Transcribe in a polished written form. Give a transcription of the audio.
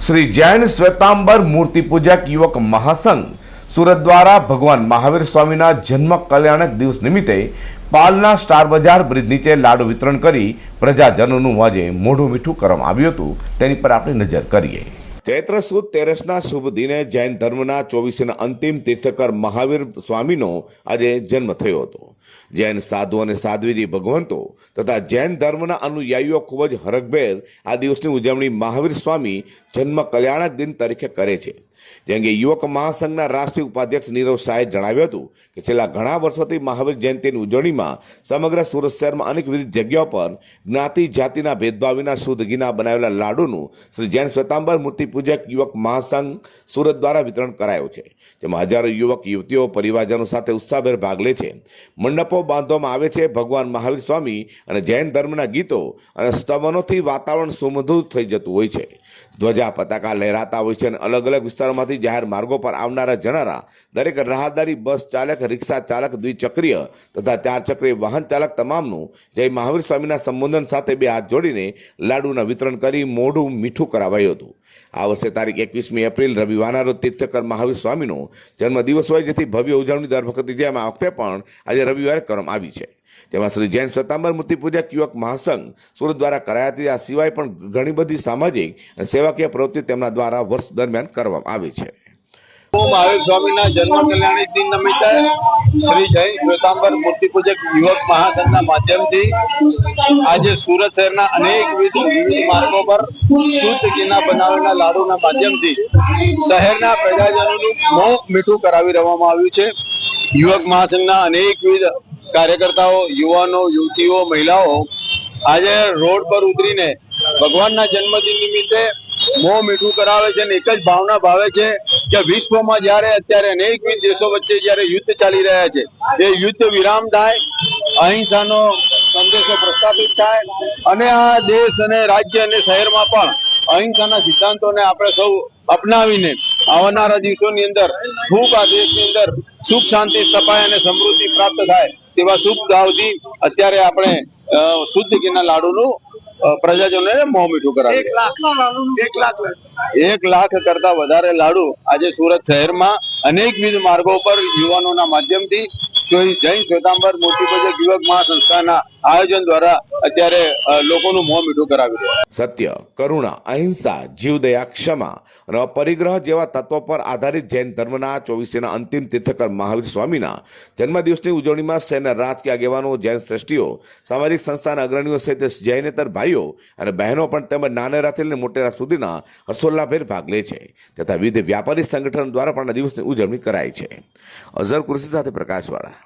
श्री जैन श्वेतांबर मूर्ति पूजक युवक महासंघ सूरत द्वारा भगवान महावीर स्वामीना जन्म कल्याणक दिवस निमित्ते पालना स्टार बजार ब्रिज नीचे लाडू वितरण करी प्रजाजनों आज मोढुं मीठुं करवामां आव्युं हतुं तेनी पर आपणे नजर करीए। चैत्र सुद 13 शुभ दिने जैन धर्मना 24 अंतिम तीर्थकर महावीर स्वामीनो आज जन्म थयो हतो। जैन साधु और साध्वीजी भगवंतो तथा जैन धर्मना अनुयायीओ खूब ज हरखभेर आ दिवसनी उजवणी महावीर स्वामी जन्म कल्याणक दिन तरीके करे छे। जेम के युवक महासंघना राष्ट्रीय उपाध्यक्ष नीरव शाहे जणाव्युं हतुं के छेल्ला घणा वर्षोथी महावीर जयंतीनी उजवणीमां समग्र सूरत शहेरमां अनेक विविध जग्याओ पर ज्ञाति जातिना भेदभाव विना शुद्ध घीना बनावेला लाडूनुं श्री जैन श्वेतांबर मूर्ति पूजक युवक महासंघ सूरत द्वारा वितरण करायुं छे। जेमां हजारों युवक युवतीओ परिवारजनों साथे उत्साहभेर भाग ले छे। मंडपो बांधवामां आवे छे। भगवान महावीर स्वामी अने जैन धर्मना गीतो अने स्तवनोथी वातावरण सुमधुर थई जतुं होय छे। ध्वजा पताका लहराता होय छे अने अलग अलग विस्तारोमांथी जाहेर मार्गो पर आवनारा जनारा दरेक राहदारी बस चालक रिक्शा चालक द्विचक्रीय तथा 4 चक्रीय वाहन चालक तमामनुं जय महावीर स्वामीना संबोधन साथे बे हाथ जोड़ीने लाडूना वितरण करी मोढुं मीठुं करावायुं हतुं। आ वर्षे तारीख 21 एप्रिल रविवाરના રોજ तीर्थकर महावीर स्वामीનો जन्मदिवस હોય જેથી ભવ્ય ઉજવણી દર વખતે જેમ આ વખતે પણ આજે રવિવારે કરવામાં આવી છે। તેમાં શ્રી જૈન શ્વેતાંબર મૂર્તિ પૂજક યુવક મહાસંઘ સુરત દ્વારા કરાયા હતી। આ સિવાય પણ ઘણી બધી સામાજિક અને સેવાકીય પ્રવૃત્તિ તેમના દ્વારા વર્ષ દરમિયાન કરવામાં આવી છે। महावीर स्वामी जन्म कल्याणी दिन निमित्ते श्री जैन श्वेतांबर मूर्ति पूजक युवक महासंघ माध्यम थी आज सूरत शहर अनेक विविध मार्गों पर शुद्ध घीना बनावेला लाडूना माध्यम थी शहर प्रजाजनों मोह मीठुं करावी रहेवामां आव्युं छे। युवक महासंघ अनेक विविध कार्यकर्ताओं युवानों युवतीओ महिलाओं आज रोड पर उतरीने भगवान जन्मदिन निमित्ते मोह मीठुं करावे छे। एक ज भावना भावे छे કે વિશ્વમાં જ્યારે અત્યારે અનેકવિધ દેશો વચ્ચે જ્યારે યુદ્ધ ચાલી રહ્યા છે એ યુદ્ધ વિરામ થાય, અહિંસાનો સંદેશો પ્રસ્થાપિત થાય અને આ દેશ અને રાજ્ય અને શહેરમાં પણ અહિંસાના સિદ્ધાંતોને આપણે સૌ અપનાવીને આવનારા દિવસોની અંદર ખૂબ આ દેશની અંદર સુખ શાંતિ સ્થપાય અને સમૃદ્ધિ પ્રાપ્ત થાય તેવા શુભ ભાવથી અત્યારે આપણે શુદ્ધ ઘીના લાડુનું પ્રજાજનોને મોં મીઠું કરાવ્યું। 1 લાખ કરતા વધારે લાડુ આજે સુરત શહેરમાં અનેકવિધ માર્ગો પર યુવાનોના માધ્યમથી જૈન શ્વેતાંબર મૂર્તિ પૂજક યુવક મહાસંસ્થાના આયોજન દ્વારા અત્યારે લોકોનું મોં મીઠું કરાવ્યું છે। સત્ય, કરુણા, અહિંસા, જીવદયા, ક્ષમા અને પરિગ્રહ જેવા તત્વો પર આધારિત જૈન ધર્મના 24ના અંતિમ તીર્થકર મહાવીર સ્વામીના જન્મદિવસની ઉજવણીમાં શહેરના રાજકીય આગેવાનો, જૈન શ્રેષ્ઠીઓ, સામાજિક સંસ્થાના અગ્રણીઓ સહિત જૈનેતર ભાઈઓ અને બહેનો પણ તેમજ નાનેરાથી લઈને મોટેરા સુધીના હર્ષોલ્લાસભેર ભાગ લે છે તથા વિવિધ વ્યાપારી સંગઠનો દ્વારા પણ આ દિવસની ઉજવણી કરાય છે। અઝર કુરેશી સાથે પ્રકાશવાળા।